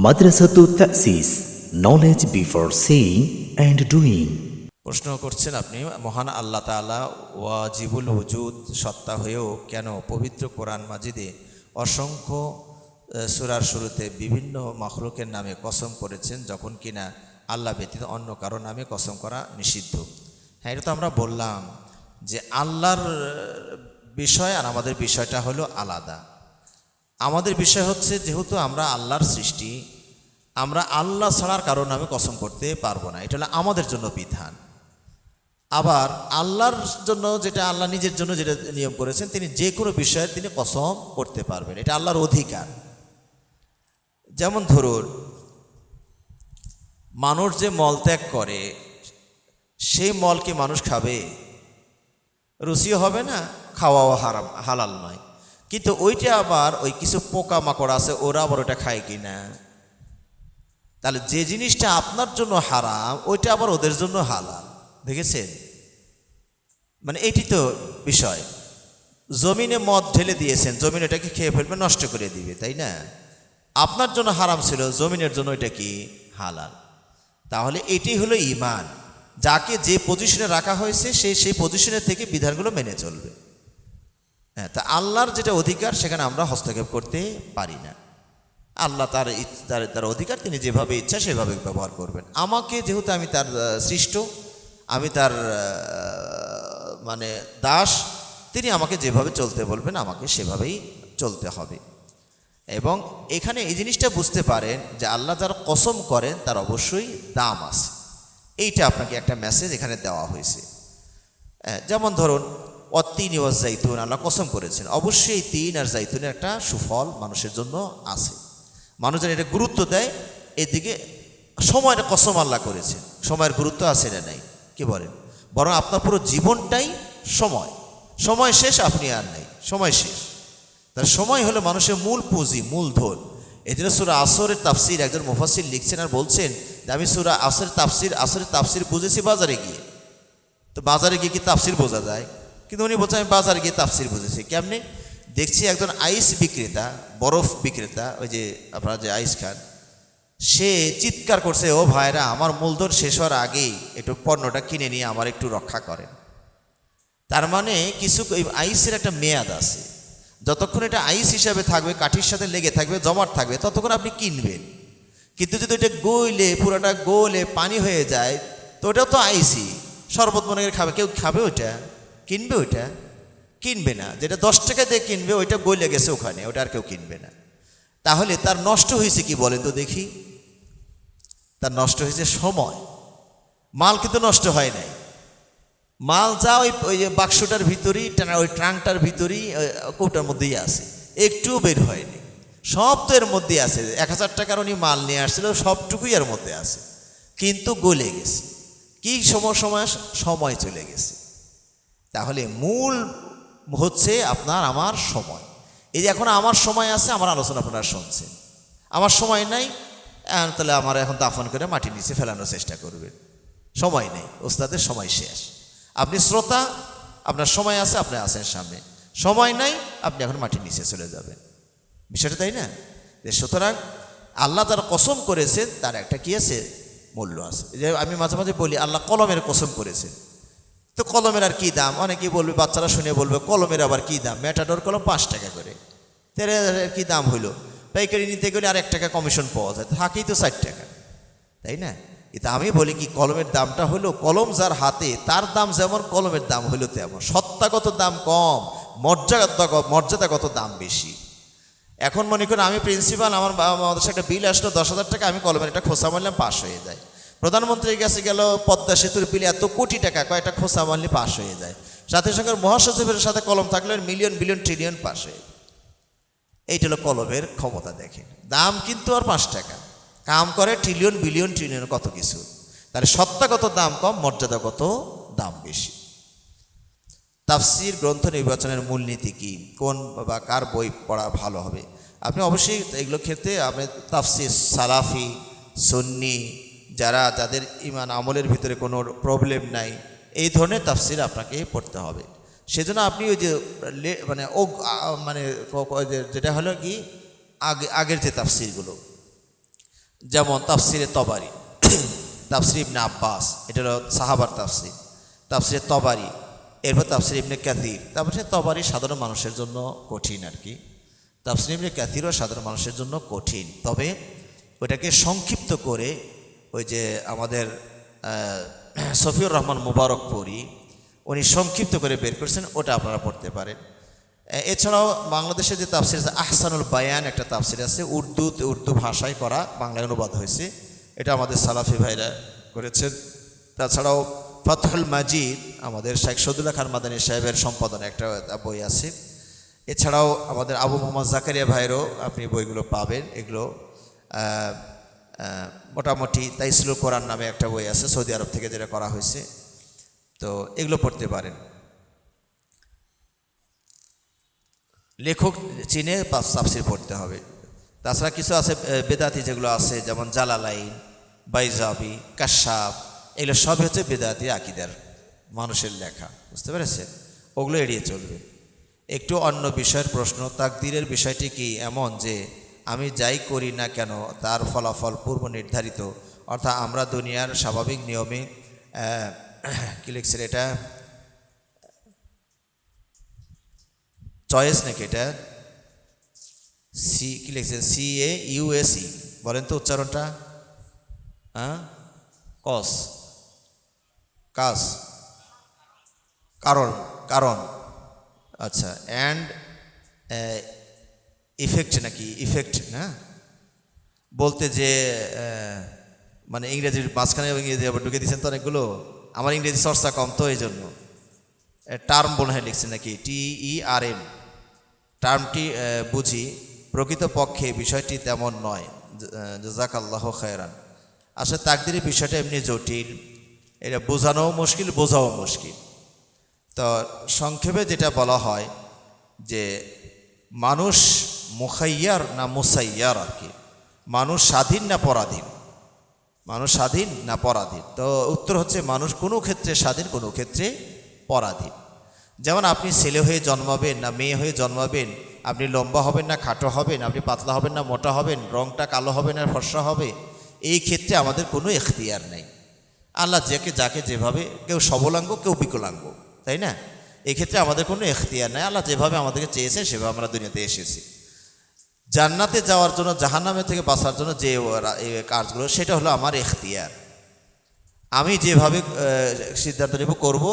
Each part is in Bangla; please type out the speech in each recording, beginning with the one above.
মাদ্রাসাতুত তাসিস, knowledge before saying and doing. প্রশ্ন করছেন আপনি, মহান আল্লাহ তাআলা ওয়াজিবুল ওজুদ সত্তা হয়েও কেন পবিত্র কোরআন মাজিদে অসংখ্য সূরার শুরুতে বিভিন্ন মাখলুকের নামে কসম করেছেন, যখন কিনা আল্লাহ ব্যতীত অন্য কারো নামে কসম করা নিষিদ্ধ? হ্যাঁ, এটা তো আমরা বললাম যে আল্লাহর বিষয় আর আমাদের বিষয়টা হলো আলাদা। আমাদের বিষয় হচ্ছে, যেহেতু আমরা আল্লাহর সৃষ্টি, আমরা আল্লাহ ছাড়ার কারোর নামে কসম করতে পারবো না, এটা হলো আমাদের জন্য বিধান। আবার আল্লাহর জন্য, যেটা আল্লাহ নিজের জন্য যেটা নিয়ম করেছেন, তিনি যে কোনো বিষয়ে তিনি কসম করতে পারবেন, এটা আল্লাহর অধিকার। যেমন ধরুন, মানুষ যে মল ত্যাগ করে, সেই মল কি মানুষ খাবে? রুচিও হবে না, খাওয়াও হারাম, হালাল নয়। কিন্তু ওইটা আবার ওই কিছু পোকা মাকড় আছে, ওরা আবার ওটা খায় কি না? তাহলে যে জিনিসটা আপনার জন্য হারাম, ওইটা আবার ওদের জন্য হালাল। দেখেছেন? মানে এটি তো বিষয়। জমিনে মদ ঢেলে দিয়েছেন, জমিন এটাকে খেয়ে ফেলবে, নষ্ট করে দিবে, তাই না? আপনার জন্য হারাম ছিল, জমিনের জন্য এটা কি হালাল। তাহলে এটি হলো ঈমান। যাকে যে পজিশনে রাখা হয়েছে, সে সেই পজিশনের থেকে বিধানগুলো মেনে চলবে। হ্যাঁ, তা আল্লাহর যেটা অধিকার, সেখানে আমরা হস্তক্ষেপ করতে পারি না। আল্লাহ তার অধিকার, তিনি যেভাবে ইচ্ছা সেভাবে ব্যবহার করবেন। আমাকে যেহেতু আমি তার সৃষ্ট, আমি তার মানে দাস, তিনি আমাকে যেভাবে চলতে বলবেন আমাকে সেভাবেই চলতে হবে। এবং এখানে এই জিনিসটা বুঝতে পারেন যে আল্লাহ যার কসম করেন তার অবশ্যই দাম আছে। এইটা আপনাকে একটা মেসেজ এখানে দেওয়া হয়েছে। যেমন ধরুন, অত্তিন ওয়াজ জাইতুন, আল্লাহ কসম করেছেন, অবশ্যই তিন আর জাইতুনের একটা সুফল মানুষের জন্য আছে। মানুষ যেন এটা গুরুত্ব দেয়, এদিকে সময়ের কসম আল্লাহ করেছেন। সময়ের গুরুত্ব আছে না নাই, কি বলেন? বরং আপনার পুরো জীবনটাই সময়। সময় শেষ, আপনি আর নাই, সময় শেষ। তার সময় হলো মানুষের মূল পুঁজি, মূলধন। এই জন্য সূরা আসরের তাফসির একজন মুফাসসির লিখছেন আর বলছেন যে আমি সূরা আসরের তাফসির বুঝেছি বাজারে গিয়ে। তো বাজারে গিয়ে কি তাফসির বোঝা যায়? কিন্তু উনি বলছেন আমি বাজারে গিয়ে তাফসির বুঝেছি। কেমনে? দেখছি একজন আইস বিক্রেতা, বরফ বিক্রেতা, ওই যে আপনারা যে আইস খান, সে চিৎকার করছে, ও ভাইরা, আমার মূলধন শেষ হওয়ার আগেই একটু পণ্যটা কিনে নিয়ে আমার একটু রক্ষা করেন। তার মানে কিছু আইসের একটা মেয়াদ আছে। যতক্ষণ এটা আইস হিসাবে থাকবে, কাঠির সাথে লেগে থাকবে, জমাট থাকবে, ততক্ষণ আপনি কিনবেন। কিন্তু যদি এটা গইলে, পুরোটা গলে পানি হয়ে যায়, তো ওটাও তো আইসই। শরবত মনে করে খাবে, কেউ খাবে ওইটা? কিনবে ওইটা? কিনবে না। যেটা 10 টাকা দিয়ে কিনবে, ওইটা গলে গেছে ওখানে, ওটা আর কেউ কিনবে না। তাহলে তার নষ্ট হয়েছে কি বলেন তো দেখি? তার নষ্ট হয়েছে সময়। মাল কিন্তু নষ্ট হয় নাই। মাল যা ওই বাক্সটার ভিতরেই, ওই ট্রাঙ্কটার ভিতরেই, কৌটার মধ্যেই আছে, একটু বের হয়নি। সব তো এর মধ্যেই আছে। 1000 টাকার উনি মাল নিয়ে আসছিল, সবটুকুই এর মধ্যে আছে, কিন্তু গলে গেছে। কি সময় চলে গেছে। তাহলে মূল হচ্ছে আপনার আমার সময়। এই যে এখন আমার সময় আছে, আমার আলোচনা আপনারা শুনছেন। আমার সময় নাই, তাহলে আমার এখন দাফন করে মাটির নিচে ফেলানোর চেষ্টা করবেন। সময় নেই, ওস্তাদের সময় শেষ। আপনি শ্রোতা, আপনার সময় আছে, আপনি আছেন সামনে। সময় নাই, আপনি এখন মাটির নিচে চলে যাবেন। বিষয়টা তাই না? সুতরাং আল্লাহ তার কসম করেছেন, তার একটা কি আছে, মূল্য আছে। যে আমি মাঝে মাঝে বলি, আল্লাহ কলমের কসম করেছেন। তো কলমের আর কি দাম? অনেকেই বলবে, বাচ্চারা শুনে বলবে, কলমের আবার কি দাম? ম্যাটাডোর কলম 5 টাকা করে, তাহলে কি দাম হইলো? পাইকারি নিতে গেলে আর 1 টাকা কমিশন পাওয়া যায়, থাকেই তো 60 টাকা, তাই না? এটা আমি বলি কি, কলমের দামটা হলো, কলম যার হাতে তার দাম যেমন, কলমের দাম হলো তেমন। সত্তাগত দাম কম, মর্যাদাগত দাম বেশি। এখন মনে করেন আমি প্রিন্সিপাল, আমার মাদ্রাসায় একটা বিল আসলো 10,000 টাকা, আমি কলমের একটা খোসা মারলাম, পাস হয়ে যায়। প্রধানমন্ত্রীর কাছে গেল, পদ্মা সেতুর বিল এত কোটি টাকা, কয়েকটা খোসা মারলে পাস হয়ে যায়। সাথে সঙ্গে মহাসচিবের সাথে কলম থাকলে মিলিয়ন বিলিয়ন ট্রিলিয়ন পাস হয়ে যায়। এইটা হলো কলমের ক্ষমতা। দেখেন, দাম কিন্তু আর 5 টাকা, কাম করে ট্রিলিয়ন বিলিয়ন ট্রিলিয়ন কত কিছু। তাহলে সত্তাগত দাম কম, মর্যাদাগত দাম বেশি। তাফসির গ্রন্থ নির্বাচনের মূলনীতি কি? কোন বা কার বই পড়া ভালো হবে? আপনি অবশ্যই এগুলো ক্ষেত্রে আপনি তাফসির সালাফি, সুন্নি, যাদের ইমান আমলের ভিতরে কোনো প্রবলেম নাই, এই ধরনের তাফসির আপনাকে পড়তে হবে। সেজন্য আপনি ওই যে যেটা হলো কি, আগের যে তাফসিরগুলো, যেমন তাফসিরে তবারি, তাফসির ইবনে আব্বাস, এটা হলো সাহাবার তাফসির, তাফসিরে তবারি, এরপর তাফসির ইবনে কাসির। তারপরে তবারি সাধারণ মানুষের জন্য কঠিন আর কি, তাফসির ইবনে কাসিরও সাধারণ মানুষের জন্য কঠিন। তবে ওইটাকে সংক্ষিপ্ত করে ওই যে আমাদের সফিউর রহমান মুবারকপুরি উনি সংক্ষিপ্ত করে বের করেছেন, ওটা আপনারা পড়তে পারেন। এছাড়াও বাংলাদেশে যে তাফসির আছে আহসানুল বায়ান, একটা তাফসির আছে উর্দু ভাষায় করা, বাংলায় অনুবাদ হয়েছে, এটা আমাদের সালাফি ভাইরা করেছেন। তাছাড়াও ফাতহুল মাজিদ আমাদের শেখ সদুল্লাহ খান মাদানী সাহেবের সম্পাদনে একটা বই আছে। এছাড়াও আমাদের আবু মোহাম্মদ জাকারিয়া ভাইয়েরও আপনি বইগুলো পাবেন। এগুলো মোটামুটি তাইসুল কোরআন নামে একটা বই আছে সৌদি আরব থেকে, যেটা করা হয়েছে, তো এগুলো পড়তে পারেন। লেখক চিনে তাফসির পড়তে হবে। তাছাড়া কিছু আছে বেদাতি যেগুলো আছে, যেমন জালালাইন, বাইজাবি, কাশাফ, এগুলো সবই হচ্ছে বেদাতি আকিদার মানুষের লেখা, বুঝতে পেরেছেন? ওগুলো এড়িয়ে চলবে। একটু অন্য বিষয়ের প্রশ্ন, তাকদীরের বিষয়টি কি এমন যে আমি যাই করি না কেন তার ফলাফল পূর্ব নির্ধারিত, অর্থাৎ আমরা দুনিয়ার স্বাভাবিক নিয়মে কি লিখছেন এটা, চয়েস নাকি এটা, সি কি লিখছেন, CAUSE, বলেন তো উচ্চারণটা? হ্যাঁ, কস, কাজ, কারণ, কারণ, আচ্ছা, অ্যান্ড ইফেক্ট নাকি, ইফেক্ট না বলতে যে মানে ইংরেজির মাঝখানে ইংরেজি আবার ঢুকে দিচ্ছেন তো অনেকগুলো, আমার ইংরেজি চর্চা কম তো এই জন্য। টার্ম মনে হয় লিখছেন নাকি, TERM, টার্মটি বুঝি, প্রকৃতপক্ষে বিষয়টি তেমন নয়। জাযাকাল্লাহু খায়রান। আসলে তাকদীরের বিষয়টা এমনি জটিল, এটা বোঝানোও মুশকিল, বোঝাও মুশকিল। তো সংক্ষেপে যেটা বলা হয় যে মানুষ মুখাইয়ার না মুসাইয়ার আর কি, মানুষ স্বাধীন না পরাধীন, মানুষ স্বাধীন না পরাধীন? তো উত্তর হচ্ছে মানুষ কোনো ক্ষেত্রে স্বাধীন, কোনো ক্ষেত্রে পরাধীন। যেমন আপনি ছেলে হয়ে জন্মাবেন না মেয়ে হয়ে জন্মাবেন, আপনি লম্বা হবেন না খাটো হবেন, আপনি পাতলা হবেন না মোটা হবেন, রংটা কালো হবে না ফর্সা হবে, এই ক্ষেত্রে আমাদের কোনো এখতিয়ার নেই। আল্লাহ যাকে যেভাবে, কেউ সবলাঙ্গ কেউ বিকলাঙ্গ, তাই না? এক্ষেত্রে আমাদের কোনো এখতিয়ার নেই। আল্লাহ যেভাবে আমাদেরকে চেয়েছে সেভাবে আমরা দুনিয়াতে এসেছি। জান্নাতে যাওয়ার জন্য, জাহান্নামের থেকে বাঁচার জন্য যে কাজগুলো, সেটা হলো আমার এখতিয়ার। আমি যেভাবে সিদ্ধান্ত নেব করব,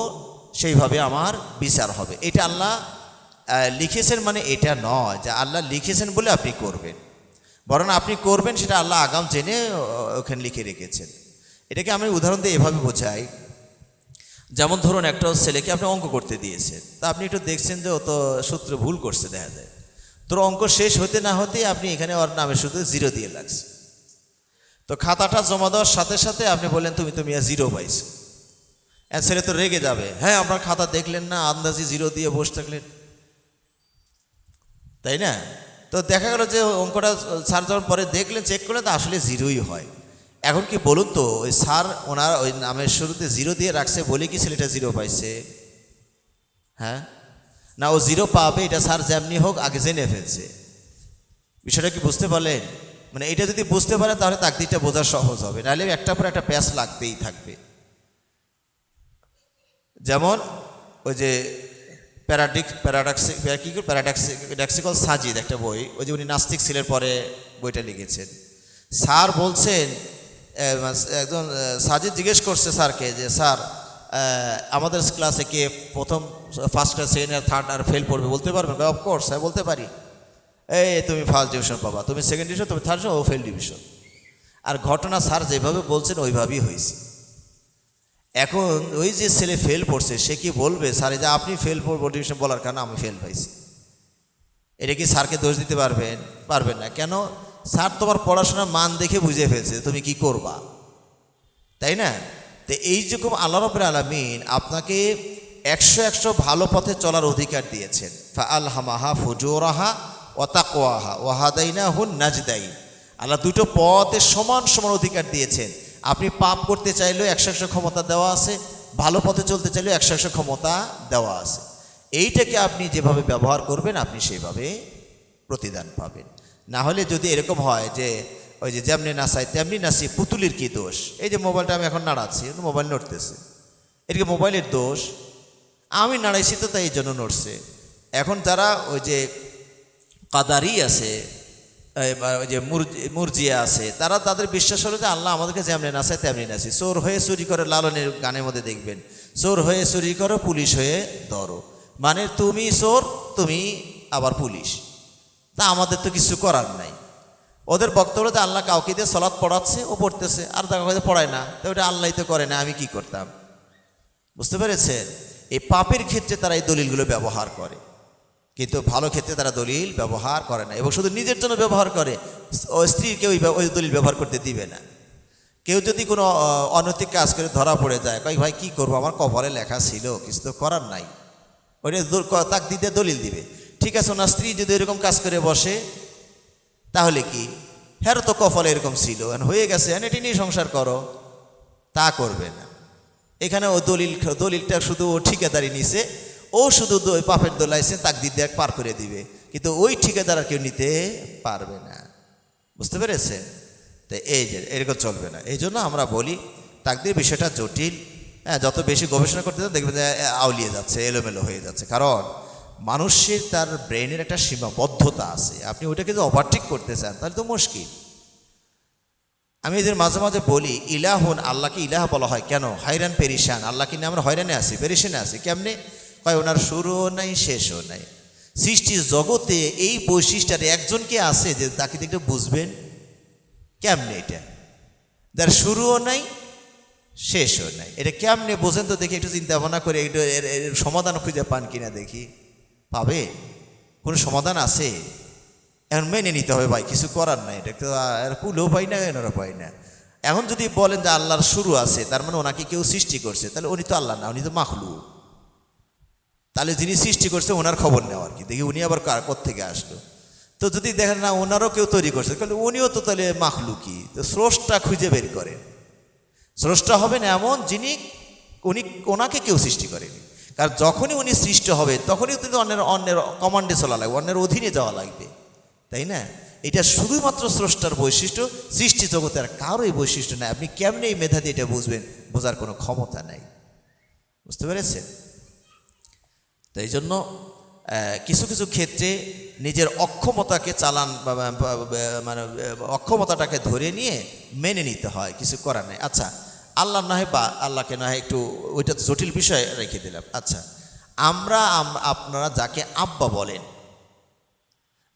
সেইভাবে আমার বিচার হবে। এটা আল্লাহ লিখেছেন, মানে এটা নয় যে আল্লাহ লিখেছেন বলে আপনি করবেন, বরং আপনি করবেন সেটা আল্লাহ আগাম জেনে ওখানে লিখে রেখেছেন। এটাকে আমি উদাহরণ দিয়ে এভাবে বোঝাই, যেমন ধরুন একটা ছেলেকে আপনি অঙ্ক করতে দিয়েছেন, তা আপনি একটু দেখছেন যে ও তো সূত্র ভুল করছে, দেখা যায় তোর অঙ্ক শেষ হতে না হতে আপনি এখানে ওর নামে শুধু 0 দিয়ে লাগছে। তো খাতাটা জমা দেওয়ার সাথে সাথে আপনি বললেন তুমি তো মিয়া 0 পাইছো, ছেলে তো রেগে যাবে, হ্যাঁ আপনার খাতা দেখলেন না, আন্দাজি 0 দিয়ে বসে থাকলেন, তাই না? তো দেখা গেল যে অঙ্কটা স্যার যখন পরে দেখলেন, চেক করলেন, তো আসলে 0ই হয়। এখন কি বলুন তো, ওই স্যার ওনার ওই নামের শুরুতে 0 দিয়ে রাখছে বলে কি ছেলেটা 0 পাইছে? হ্যাঁ না, ও 0 পাবে এটা স্যার যেমনি হোক আগে জেনে ফেলছে। বিষয়টা কি বুঝতে পারলেন? মানে এটা যদি বুঝতে পারে তাহলে তাকদীরটা বোঝা সহজ হবে, নাহলে একটা পর একটা প্যাচ লাগতেই থাকবে। যেমন ওই যে প্যারাডক্সিক্যাল সাজিদ একটা বই, ওই যে উনি নাস্তিক ছিলেন পরে বইটা লিখেছেন। স্যার বলছেন, একজন সাজিদ জিজ্ঞেস করছে স্যারকে যে স্যার আমাদের ক্লাসে কে প্রথম, ফার্স্ট ক্লাস, সেকেন্ড আর থার্ড আর ফেল পড়বে বলতে পারবেন? অফকোর্স হ্যাঁ বলতে পারি। এই তুমি ফার্স্ট ডিভিশন পাবা, তুমি সেকেন্ড ডিভিশন, তুমি থার্ড ডিভিশন, ও ফেল ডিভিশন। আর ঘটনা স্যার যেভাবে বলছেন ওইভাবেই হয়েছে। এখন ওই যে ছেলে ফেল পড়ছে সে কি বলবে স্যার যে আপনি ফেল পড়বো ডিভিশন বলার কারণে আমি ফেল পাইছি? এটা কি স্যারকে দোষ দিতে পারবেন? পারবেন না। কেন? স্যার তোমার পড়াশোনার মান দেখে বুঝে ফেলছে তুমি কি করবা, তাই না? তো এই যেরকম আল্লাহ রাব্বুল আলামিন আপনাকে 100 ভালো পথে চলার অধিকার দিয়েছেন। ফাআলহামাহা ফুজুরাহা ওয়া তাকওয়াহা ওয়া হাদাইনাহুন নাজদাইন। আল্লাহ দুটো পথে সমান সমান অধিকার দিয়েছেন। আপনি পাপ করতে চাইলেও 100 ক্ষমতা দেওয়া আছে, ভালো পথে চলতে চাইলেও 100 ক্ষমতা দেওয়া আছে। এইটাকে আপনি যেভাবে ব্যবহার করবেন আপনি সেইভাবে প্রতিদান পাবেন। না হলে যদি এরকম হয় যে ওই যে যেমনি নাচাই তেমনি নাচি, পুতুলির কি দোষ? এই যে মোবাইলটা আমি এখন নাড়াচ্ছি, মোবাইল নড়তেছে, এটা কি মোবাইলের দোষ? আমি নাড়াইছি তো তাই এই জন্য নড়ছে। এখন যারা ওই যে কাদারি আছে, ওই যে মুরজিয়া আছে, তারা তাদের বিশ্বাস হলো যে আল্লাহ আমাদেরকে যেমনি নাচায় তেমনি নাচি। চোর হয়ে চুরি করে, লালনের গানের মধ্যে দেখবেন, চোর হয়ে চুরি করো, পুলিশ হয়ে ধরো, মানে তুমি চোর, তুমি আবার পুলিশ। তা আমাদের তো কিছু করার নাই। ওদের বক্তব্য যে আল্লাহ কাউকে দিয়ে সলাৎ পড়াচ্ছে, ও পড়তেছে, আর কাউকে পড়ায় না, তো ওটা আল্লাহ তো করে না, আমি কি করতাম? বুঝতে পেরেছেন? এই পাপের ক্ষেত্রে তারা এই দলিলগুলো ব্যবহার করে, কিন্তু ভালো ক্ষেত্রে তারা দলিল ব্যবহার করে না, এবং শুধু নিজের জন্য ব্যবহার করে। ও স্ত্রীকে ওই দলিল ব্যবহার করতে দিবে না। কেউ যদি কোনো অনৈতিক কাজ করে ধরা পড়ে যায়, কয় ভাই কি করবো, আমার কপালে লেখা ছিল, কিছু তো করার নাই, ওইটা তাক দিতে দলিল দিবে। ঠিক আছে, ওনার স্ত্রী যদি এরকম কাজ করে বসে, তাহলে কি, হ্যাঁ তো কপালে এরকম ছিল, হয়ে গেছে, এটি নিয়ে সংসার করো, তা করবে না। এখানে ও দলিলটা শুধু ও ঠিকাদারি নিছে, ও শুধু পাপের দোলাইছে, তাক দিতে পার করে দিবে, কিন্তু ওই ঠিকাদার আর কেউ নিতে পারবে না। বুঝতে পেরেছেন? তো এই যে এরকম চলবে না। এই জন্য আমরা বলি তাকদীর বিষয়টা জটিল। হ্যাঁ, যত বেশি গবেষণা করতে দেখবেন যে আউলিয়ে যাচ্ছে, এলোমেলো হয়ে যাচ্ছে, কারণ মানুষের তার ব্রেনের একটা সীমাবদ্ধতা আছে। আপনি ওইটাকে যদি ওভারটেক করতে চান তাহলে তো মুশকিল। আমি এদের মাঝে মাঝে বলি, ইলাহুন, আল্লাহকে ইলাহ বলা হয় কেন? হায়রান পেরিশান, আল্লাহকে নিয়ে আমরা হয়রানে আছি, পেরিশানে আছি। কেমনে? কয় ওনার শুরুও নাই শেষও নাই। সৃষ্টির জগতে এই বৈশিষ্ট্যটা একজনকে আছে যে তাকে দেখতে বুঝবেন কেমনে, এটা যার শুরুও নাই শেষও নাই, এটা কেমনে বোঝেন তো দেখি, একটু চিন্তা ভাবনা করে একটু এর সমাধান খুঁজে পান কিনা দেখি। পাবে? কোনো সমাধান আছে? এখন মেনে নিতে হবে ভাই, কিছু করার নাই, এটা তো কুলেও পাই না, এনারা পাই না। এখন যদি বলেন যে আল্লাহর শুরু আছে, তার মানে ওনাকে কেউ সৃষ্টি করছে, তাহলে উনি তো আল্লাহ না, উনি তো মাখলুক। তাহলে যিনি সৃষ্টি করছে ওনার খবর নেওয়ার কি, দেখি উনি আবার কোত্থেকে আসলো। তো যদি দেখেন না ওনারও কেউ তৈরি করছে, তাহলে উনিও তো তাহলে মাখলুকি। তো স্রষ্টা খুঁজে বের করেন। স্রষ্টা হবেন এমন যিনি ওনাকে কেউ সৃষ্টি করেনি। কারণ যখনই উনি সৃষ্টি হবে তখনই কিন্তু অন্যের কমান্ডে চলা লাগবে, অন্যের অধীনে যাওয়া লাগবে, তাই না? এটা শুধুমাত্র স্রষ্টার বৈশিষ্ট্য, সৃষ্টি জগতের কারোই বৈশিষ্ট্য নাই। আপনি কেমনে এই মেধা দিয়ে এটা বুঝবেন? বোঝার কোনো ক্ষমতা নাই। বুঝতে পেরেছেন? তো এই জন্য কিছু কিছু ক্ষেত্রে নিজের অক্ষমতাকে মানে অক্ষমতাটাকে ধরে নিয়ে মেনে নিতে হয়, কিছু করার নেই। আচ্ছা, আল্লাহ নয় বা আল্লাহকে নয় একটু ওইটা জটিল বিষয় রেখে দিলাম। আচ্ছা, আপনারা যাকে আব্বা বলেন,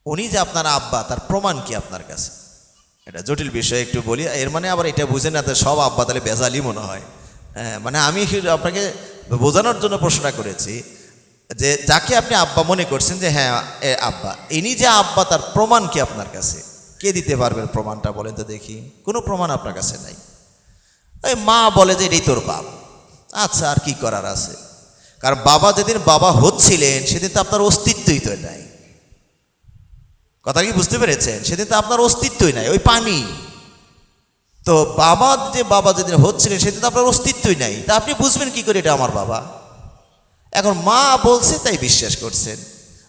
উনি যে আপনার আব্বা, তার প্রমাণ কি আপনার কাছে? এটা জটিল বিষয়, একটু বলি। এর মানে আবার এটা বুঝে না সব আব্বা তাহলে বেজালি মনে হয়। মানে আমি আপনাকে বোঝানোর জন্য প্রশ্নটা করেছি যে যাকে আপনি আব্বা মনে করছেন যে হ্যাঁ আব্বা, ইনি যে আব্বা, তার প্রমাণ কি আপনার কাছে? কে দিতে পারবেন প্রমাণটা? বলেন তো দেখি। কোনো প্রমাণ আপনার কাছে নাই। ওই মা বলে যে এটাই তোর বাপ। আচ্ছা, আর কি করার আছে? কারণ বাবা যেদিন বাবা হচ্ছিলেন সেদিন তো আপনার অস্তিত্বই তো নাই। কথা কি বুঝতে পেরেছেন? সেদিন তো আপনার অস্তিত্বই নাই, ওই পানি। তো বাবা যেদিন হচ্ছিলেন সেদিন তো আপনার অস্তিত্বই নাই, তা আপনি বুঝবেন কি করে এটা আমার বাবা? এখন মা বলছে তাই বিশ্বাস করছেন,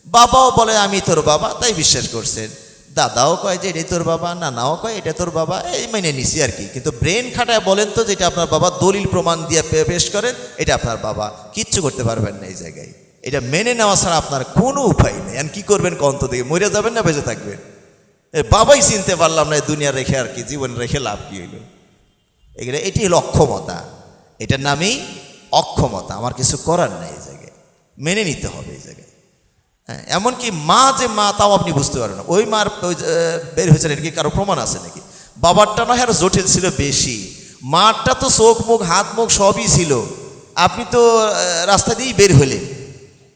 বাবাও বলে আমি তোর বাবা তাই বিশ্বাস করছেন, দাদাও কয় যে এটাই তোর বাবা, নানাও কয় এটা তোর বাবা, এই মেনে নিছি আর কি। কিন্তু ব্রেন খাটায় বলেন তো যেটা আপনার বাবা, দলিল প্রমাণ দিয়ে পেশ করেন এটা আপনার বাবা, কিচ্ছু করতে পারবেন না এই জায়গায়। এটা মেনে নেওয়া ছাড়া আপনার কোনো উপায় নেই। এখন কি করবেন কন্ত দিকে? মরে যাবেন না বেঁচে থাকবেন? বাবাই চিনতে পারলাম না, দুনিয়া রেখে আর কি, জীবন রেখে লাভ কি হইল? এটি হলো অক্ষমতা। এটার নামই অক্ষমতা। আমার কিছু করার নাই এই জায়গায়, মেনে নিতে হবে এই জায়গায়। হ্যাঁ, এমনকি মা যে মা তাও আপনি বুঝতে পারবেন না। ওই মার বের হয়েছেন, এটা কি কারো প্রমাণ আছে নাকি? বাবারটা নয় আরো জটিল ছিল বেশি, মারটা তো চোখ মুখ হাত মুখ সবই ছিল। আপনি তো রাস্তা দিয়েই বের হলেন,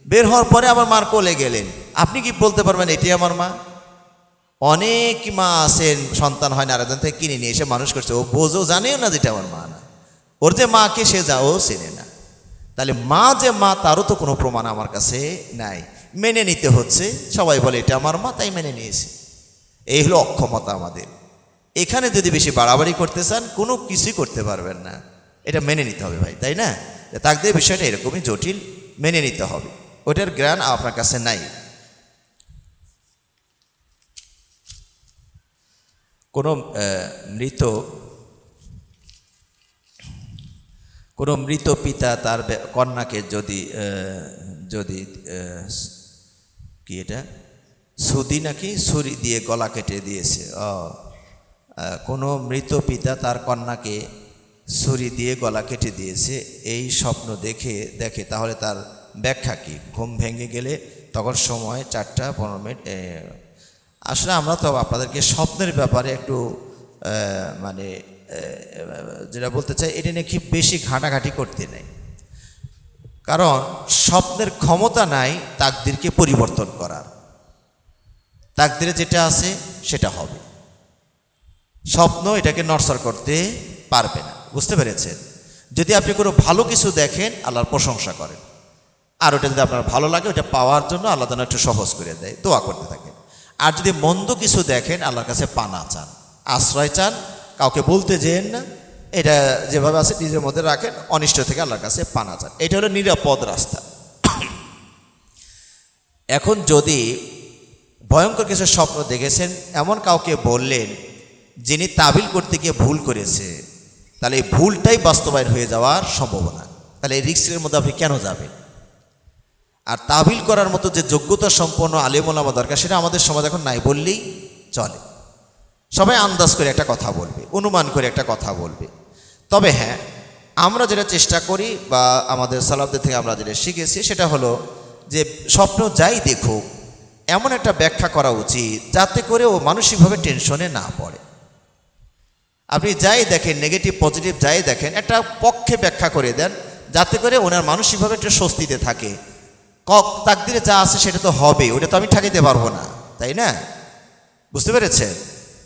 বের হওয়ার পরে আবার মার কোলে গেলেন, আপনি কি বলতে পারবেন এটি আমার মা? অনেক মা আছেন সন্তান হয় না, আরেকজন থেকে কিনে নিয়ে এসে মানুষ করছে, ও বোঝও জানেও না যেটা আমার মা না, ওর যে মাকে সে ও চেনে না। তাহলে মা যে মা তারও তো কোনো প্রমাণ আমার কাছে নাই, মেনে নিতে হচ্ছে। সবাই বলে এটা আমার মা তাই মেনে নিয়েছে। এই হলো অক্ষমতা আমাদের। এখানে যদি বেশি বাড়াবাড়ি করতে চান কোনো কিছুই করতে পারবেন না, এটা মেনে নিতে হবে ভাই, তাই না? তাকদীর বিষয়টা এরকমই জটিল, মেনে নিতে হবে। ওটার জ্ঞান আপনার কাছে নাই। কোনো মৃত পিতা তার কন্যাকে যদি যদি কি এটা সুদি নাকি ছুরি দিয়ে গলা কেটে দিয়েছে, কোনো মৃত পিতা তার কন্যাকে ছুরি দিয়ে গলা কেটে দিয়েছে, এই স্বপ্ন দেখে তাহলে তার ব্যাখ্যা কি? ঘুম ভেঙে গেলে তখন সময় 4:15। আসলে আমরা তো আপনাদেরকে স্বপ্নের ব্যাপারে একটু মানে যেটা বলতে চাই, এটা নিয়ে খুব বেশি ঘাঁটাঘাঁটি করতে নেই, কারণ স্বপ্নের ক্ষমতা নাই তাকদিরকে পরিবর্তন করার। তাকদিরে যেটা আছে সেটা হবে, স্বপ্ন এটাকে নড়চড় করতে পারবে না। বুঝতে পেরেছেন? যদি আপনি কোনো ভালো কিছু দেখেন, আল্লাহর প্রশংসা করেন, আর ওটা যদি আপনার ভালো লাগে, ওটা পাওয়ার জন্য আল্লাহ যেন একটু সহজ করে দেয়, দোয়া করতে থাকেন। আর যদি মন্দ কিছু দেখেন, আল্লাহর কাছে পানা চান, আশ্রয় চান, কাউকে বলতে যেন না, এটা যেভাবে আছে নিজের মধ্যে রাখেন, অনিষ্ট থেকে আল্লাহর কাছে পানা চান। এটা হলো নিরাপদ রাস্তা। এখন যদি ভয়ঙ্কর কিছু স্বপ্ন দেখেছেন, এমন কাউকে বললেন যিনি তাবিল করতে গিয়ে ভুল করেছে, তাহলে এই ভুলটাই বাস্তবায়ন হয়ে যাওয়ার সম্ভাবনা। তাহলে এই রিস্কের মধ্যে আপনি কেন যাবেন? আর তাবিল করার মতো যে যোগ্যতা সম্পন্ন আলেম ওলামা দরকার, সেটা আমাদের সমাজ এখন নাই বললেই চলে। সবাই আন্দাজ করে একটা কথা বলবে, অনুমান করে একটা কথা বলবে। তবে হ্যাঁ, আমরা যেটা চেষ্টা করি বা আমাদের সালাফদের থেকে আমরা যেটা শিখেছি, সেটা হলো যে স্বপ্ন যাই দেখুক, এমন একটা ব্যাখ্যা করা উচিত যাতে করে ও মানসিকভাবে টেনশনে না পড়ে। আপনি যাই দেখেন, নেগেটিভ পজিটিভ যাই দেখেন, একটা পক্ষে ব্যাখ্যা করে দেন, যাতে করে ওনার মানসিকভাবে একটা স্বস্তিতে থাকে। তাকদিরে যা আছে সেটা তো হবে, ওটা তো আমি ঠেকাইতে পারবো না, তাই না? বুঝতে পেরেছেন?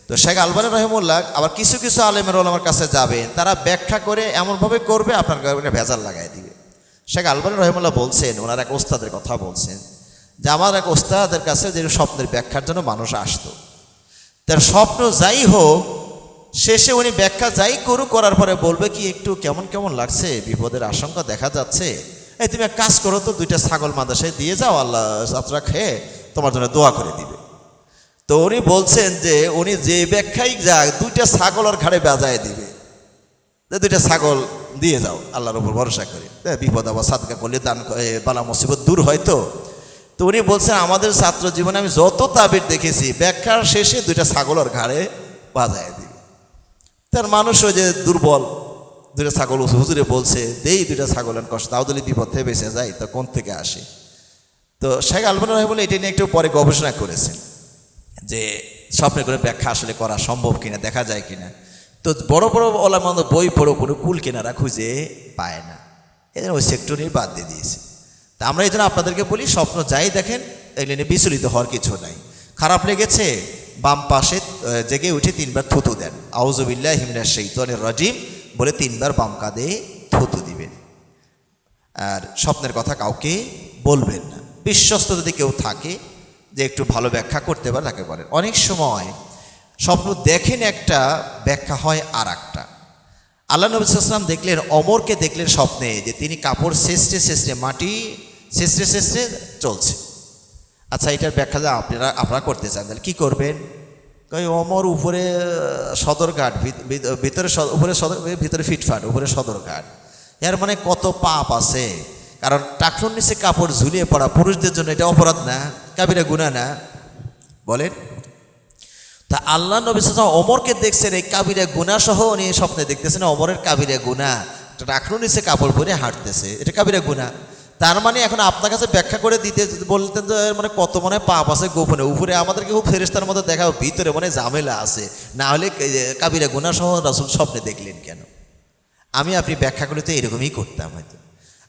তো শেখ আলবানী রহিমুল্লাহ আবার কিছু কিছু আলেমের ওলামার কাছে যাবেন, তারা ব্যাখ্যা করে এমনভাবে করবে আপনার ভেজাল লাগাই দিবে। শেখ আলবানী রহিমুল্লাহ বলছেন, ওনার এক ওস্তাদের কথা বলছেন, যে আমার এক ওস্তাদের কাছে যে স্বপ্নের ব্যাখ্যার জন্য মানুষ আসতো, তার স্বপ্ন যাই হোক, শেষে উনি ব্যাখ্যা যাই করুক, করার পরে বলবে কি, একটু কেমন কেমন লাগছে, বিপদের আশঙ্কা দেখা যাচ্ছে, এই তুমি এক কাজ করো তো, 2টা ছাগল মাদ্রাসায় দিয়ে যাও, আল্লাহ যাত্রা খেয়ে তোমার জন্য দোয়া করে দিবে। তো উনি বলছেন যে উনি যে ব্যাখ্যাই যাক, 2টা ছাগল ওর ঘাড়ে বাজায় দিবে, 2টা ছাগল দিয়ে যাও আল্লাহর উপর ভরসা করে, বিপদ আবার সাদকা করলে দান বালা মুসিবত দূর হয়। তো উনি বলছেন, আমাদের ছাত্র জীবনে আমি যত তাবির দেখেছি, ব্যাখ্যার শেষে 2টা ছাগল ওর ঘাড়ে বাজায় দিবে। তার মানুষ ওই যে দুর্বল, 2টা ছাগল হুজুরে বলছে দেই, 2টা ছাগলের কষ্ট, তাহলে বিপদ থেকে বেঁচে যায়, তো কোন থেকে আসে? তো শেখ আলবানী রহিমুল্লাহ এটা নিয়ে একটু পরে গবেষণা করেছেন যে স্বপ্নের করে ব্যাখ্যা আসলে করা সম্ভব কিনা, দেখা যায় কিনা। তো বড় বড় ওলামা বই পড়ো, কোনো কুল কেনারা খুঁজে পায় না, এই জন্য ওই সেক্টরই বাদ দিয়ে দিয়েছে। তা আমরা এই জন্য আপনাদেরকে বলি, স্বপ্ন যাই দেখেন, এগুলো নিয়ে বিচলিত হওয়ার কিছু নাই। খারাপ লেগেছে, বাম পাশে জেগে উঠে 3বার থুতু দেন, আউযুবিল্লাহি মিনাশ শাইতানির রাজিম বলে 3বার বাম কাঁধে থুতু দিবেন। আর স্বপ্নের কথা কাউকে বলবেন না। বিশ্বস্ত যদি কেউ থাকে যে একটু ভালো ব্যাখ্যা করতে পারে, তাকে বলেন। অনেক সময় স্বপ্ন দেখেন একটা, ব্যাখ্যা হয় আর একটা। আল্লাহ নবী সাল্লাল্লাহু আলাইহি ওয়াসাল্লাম দেখলেন, ওমরকে দেখলেন স্বপ্নে যে তিনি কাপড় শেষে মাটি শেষে চলছে। আচ্ছা, এটার ব্যাখ্যা যা আপনারা করতে চান, তাহলে কী করবেন? ওমর উপরে সদরঘাট, ভিতরে উপরে সদর, ভিতরে ফিটফাট, উপরে সদরঘাট, এর মানে কত পাপ আছে। কারণ টাকনুর নিচে কাপড় ঝুলিয়ে পড়া পুরুষদের জন্য এটা অপরাধ না, কাবিরা গুনাহ না? বলেন। তা আল্লাহ নবী সাল্লাল্লাহু আলাইহি ওয়াসাল্লাম ওমরকে দেখছেন এই কাবিরা গুনাহ সহ, উনি স্বপ্নে দেখতেছেন ওমরের কাবিরা গুনাহ, টাকনুর নিচে কাপড় পরে হাঁটতেছে, এটা কাবিরা গুনাহ। তার মানে এখন আপনার কাছে ব্যাখ্যা করে দিতে বলতেন যে মানে কত মনে পাপ আছে গোপনে, উপরে আমাদেরকে খুব ফেরেশতার মতো দেখাও, ভিতরে মনে ঝামেলা আছে, না হলে কাবিরা গুনাহ সহ রাসূল স্বপ্নে দেখলেন কেন? আপনি ব্যাখ্যা করলে তো এরকমই করতাম হয়তো।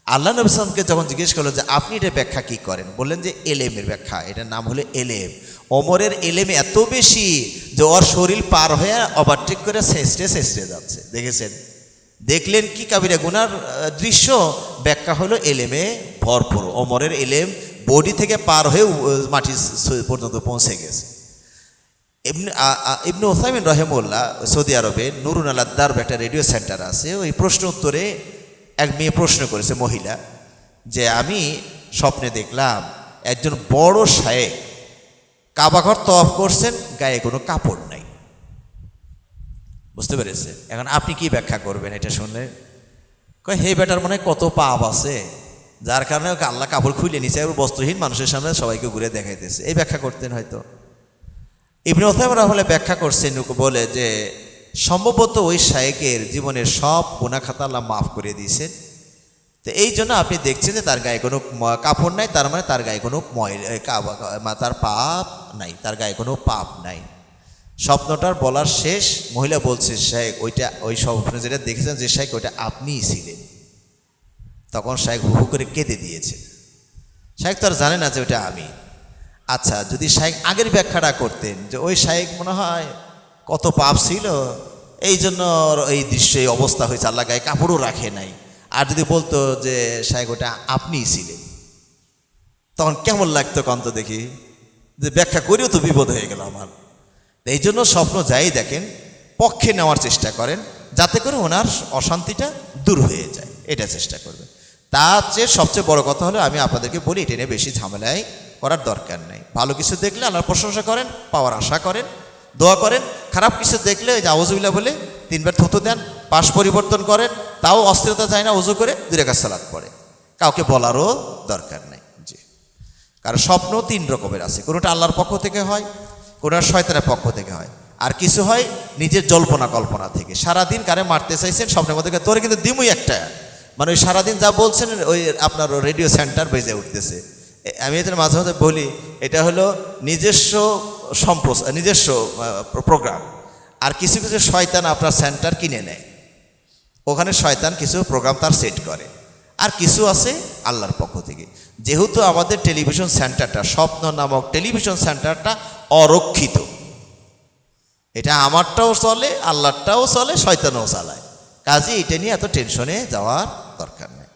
আল্লাহ নবী সাল্লাল্লাহু আলাইহি ওয়াসাল্লামকে যখন জিজ্ঞেস করলো যে আপনি এটা ব্যাখ্যা কী করেন, বললেন যে এলেমের ব্যাখ্যা, এটার নাম হলো এলেম। ওমরের এলেম এত বেশি যে ওর শরীর পার হয়ে ওভারটেক করে শেষে যাচ্ছে, দেখেছেন? দেখলেন কি কাবিরা গুনার দৃশ্য, ব্যাখ্যা হলো এলেমে ভরপুর। ওমরের এলেম বডি থেকে পার হয়ে মাটি পর্যন্ত পৌঁছে গেছে। ইবনে উসাইমিন রহিমাহুল্লাহ সৌদি আরবে নুরুন আল দারব একটা রেডিও সেন্টার আছে, ওই প্রশ্ন উত্তরে এক মেয়ে প্রশ্ন করেছে, মহিলা, যে আমি স্বপ্নে দেখলাম একজন বড় শায়েখ কাবাঘর তওয়াফ করছেন, গায়ে কোনো কাপড় নাই। বুঝতে পেরেছে? এখন আপনি কি ব্যাখ্যা করবেন এটা শুনলে? কয় হে বেটার মনে হয় কত পাপ আছে, যার কারণে ওকে আল্লাহ কাপড় খুলে নিচে বস্ত্রহীন মানুষের সামনে সবাইকে ঘুরে দেখাইতেছে। এই ব্যাখ্যা করতেন হয়তো। ইবনে উথাইমা রাহিমাহুল্লাহ ব্যাখ্যা করছেন বলে যে সম্ভবত ওই শায়েখের জীবনের সব গুনাহ খাতা আল্লাহ মাফ করে দিয়েছেন। তো এই জন্য আপনি দেখছেন যে তার গায়ে কোনো কাপড় নাই, তার মানে তার গায়ে কোনো তার পাপ নাই, তার গায়ে কোনো পাপ নাই। স্বপ্নটার বলার শেষ মহিলা বলছে, শায়েখ ওইটা ওই স্বপ্ন যেটা দেখেছেন যে শায়েখ ওইটা আপনিই ছিলেন। তখন শায়েখ হু হু করে কেঁদে দিয়েছে। শায়েখ তো আর জানে না যে ওইটা আমি। আচ্ছা, যদি শায়েখ আগের ব্যাখ্যাটা করতেন যে ওই শায়েখ মনে হয় কত পাপ ছিল, এই জন্য এই দৃশ্য এই অবস্থা হয়েছে, আল্লাহ গায়ে কাপড়ও রাখে নাই, আর যদি বলতো যে শায়েখ ওটা আপনিই ছিলেন, তখন কেমন লাগতো কন্ত দেখি, যে ব্যাখ্যা করেও তো বিপদ হয়ে গেল আমার। এই জন্য স্বপ্ন যাই দেখেন পক্ষে নেওয়ার চেষ্টা করেন, যাতে করে ওনার অশান্তিটা দূর হয়ে যায়, এটা চেষ্টা করবেন। তার চেয়ে সবচেয়ে বড় কথা হলো, আমি আপনাদেরকে বলি এটা নিয়ে বেশি ঝামেলায় করার দরকার নেই। ভালো কিছু দেখলে আল্লাহর প্রশংসা করেন, পাওয়ার আশা করেন, দোয়া করেন। খারাপ কিছু দেখলে ওই যে আউযুবিল্লাহ বলে 3 বার থুতু দেন, পাশ পরিবর্তন করেন, তাও অস্থিরতা যায় না, ওযু করে 2 রাকাত সালাত পড়ে, কাউকে বলারও দরকার নেই। জি, কারণ স্বপ্ন 3 রকমের আছে, কোনোটা আল্লাহর পক্ষ থেকে হয়, কোনোটা শয়তানের পক্ষ থেকে হয়, আর কিছু হয় নিজের জল্পনা কল্পনা থেকে। সারাদিন কারে মারতে চাইছেন স্বপ্নের মধ্যে, তোরে কিন্তু দিমুই একটা, মানে ওই সারাদিন যা বলছেন ওই আপনার রেডিও সেন্টার বেজে উঠতেছে। আমি এদের মাঝে মাঝে বলি এটা হলো নিজস্ব নিজস্ব প্রোগ্রাম। আর কিছু কিছু শয়তান আপনার সেন্টার কিনে নেয়, ওখানে শয়তান কিছু প্রোগ্রাম তার সেট করে। আর কিছু আছে আল্লাহর পক্ষ থেকে। যেহেতু আমাদের টেলিভিশন সেন্টারটা, স্বপ্ন নামক টেলিভিশন সেন্টারটা অরক্ষিত, এটা আমারটাও চলে, আল্লাহরটাও চলে, শয়তানও চালায়, কাজে এটা নিয়ে এত টেনশনে যাওয়ার দরকার নেই।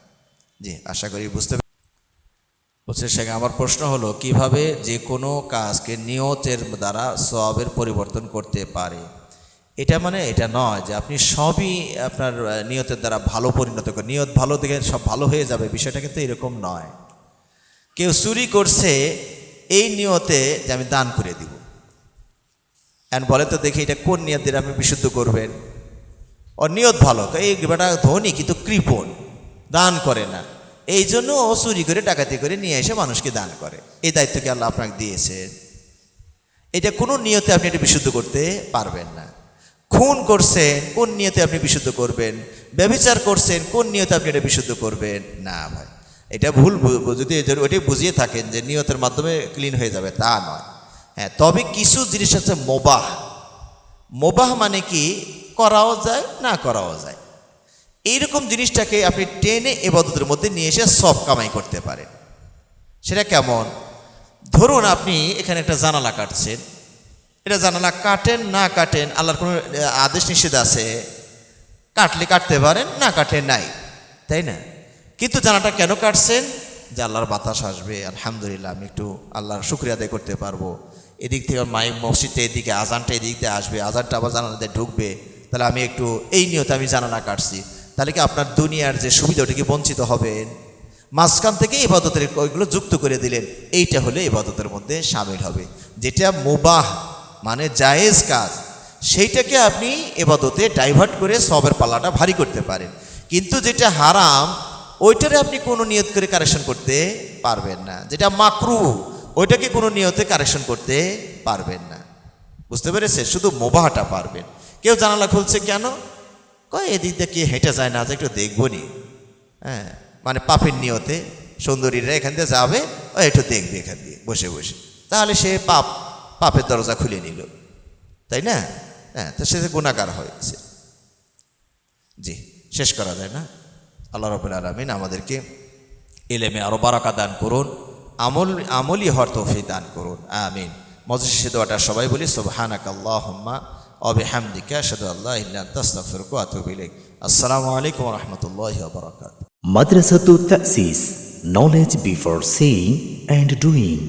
জি, আশা করি বুঝতে বলছে। সেখানে আমার প্রশ্ন হলো, কিভাবে যে কোনো কাজকে নিয়তের দ্বারা সওয়াবের পরিবর্তন করতে পারে? এটা মানে এটা নয় যে আপনি সবই আপনার নিয়তের দ্বারা ভালো পরিণত করেন, নিয়ত ভালো দেখে সব ভালো হয়ে যাবে, বিষয়টা কিন্তু এরকম নয়। কেউ চুরি করছে এই নিয়তে যে আমি দান করে দিব, এখন বলে তো দেখি এটা কোন নিয়ত দিয়ে আপনি বিশুদ্ধ করবেন? ওর নিয়ত ভালো, এই বেটা ধনী কিন্তু কৃপণ, দান করে না, এই জন্য ও চুরি করে ডাকাতি করে নিয়ে এসে মানুষকে দান করে। এই দায়িত্বকে আল্লাহ আপনাকে দিয়েছেন, এটা কোনো নিয়তে আপনি এটা বিশুদ্ধ করতে পারবেন না। খুন করছেন, কোন নিয়তে আপনি বিশুদ্ধ করবেন? ব্যভিচার করছেন, কোন নিয়তে আপনি এটা বিশুদ্ধ করবেন? না ভাই, এটা ভুল। যদি ওইটাই বুঝিয়ে থাকেন যে নিয়তের মাধ্যমে ক্লিন হয়ে যাবে, তা নয়। হ্যাঁ, তবে কিছু জিনিস আছে মোবাহ। মোবাহ মানে কি, করাও যায় না করাও যায়, এইরকম জিনিসটাকে আপনি টেনে ইবাদতের মধ্যে নিয়ে এসে সব কামাই করতে পারেন। সেটা কেমন? ধরুন আপনি এখানে একটা জানালা কাটছেন, এটা জানালা কাটেন না কাটেন আল্লাহর কোনো আদেশ নিষেধ আছে? কাটলে কাটতে পারেন, না কাটলে নাই, তাই না? কিন্তু জানালাটা কেন কাটছেন? যে আল্লাহর বাতাস আসবে, আলহামদুলিল্লাহ আমি একটু আল্লাহর শুকরিয়া আদায় করতে পারবো, এদিক থেকে মাইক মসজিদে এদিকে আজানটা এদিক দিয়ে আসবে, আজানটা আবার জানালাতে ঢুকবে, তাহলে আমি একটু এই নিয়তে আমি জানালা কাটছি। তাহলে কি আপনার দুনিয়ার যে সুবিধা ওটা কি বঞ্চিত হবেন? মাঝখান থেকে ইবাদতের ওইগুলো যুক্ত করে দিলেন, এইটা হলে ইবাদতের মধ্যে সামিল হবে। যেটা মুবাহ মানে জায়েজ কাজ, সেইটাকে আপনি ইবাদতে ডাইভার্ট করে সবের পাল্লাটা ভারী করতে পারেন। কিন্তু যেটা হারাম ওইটারে আপনি কোনো নিয়ত করে কারেকশন করতে পারবেন না। যেটা মাকরুহ ওইটাকে কোনো নিয়তে কারেকশন করতে পারবেন না। বুঝতে পেরেছে? শুধু মুবাহটা পারবেন। কেউ জানালা খুলছে কেন? কয় এদিক দিয়ে কি হেঁটে যায় না, যে একটু দেখবো নি, হ্যাঁ, মানে পাপের নিয়তে সুন্দরীরা এখান দিয়ে যাবে, ও একটু দেখবে এখান দিয়ে বসে বসে, তাহলে সে পাপের দরজা খুলে নিল, তাই না? হ্যাঁ, তো সে গুনাহগার হয়েছে। জি, শেষ করা যায় না? আল্লাহ রাব্বুল আলামিন আমাদেরকে ইলমে আরো বারাকা দান করুন, আমলি হওয়ার তৌফিক দান করুন, আমিন। মজলিসে দোয়াটা সবাই বলি, সুবহানাকাল্লাহুম্মা ওয়া বিহামদিকা আশহাদু আল্লা ইলাহা ইল্লা আনতা আস্তাগফিরুকা ওয়া আতুবু ইলাইক। আসসালামু আলাইকুম ওয়া রাহমাতুল্লাহি ওয়া বারাকাতুহু। Madrasatut Ta'sis, knowledge before saying and doing.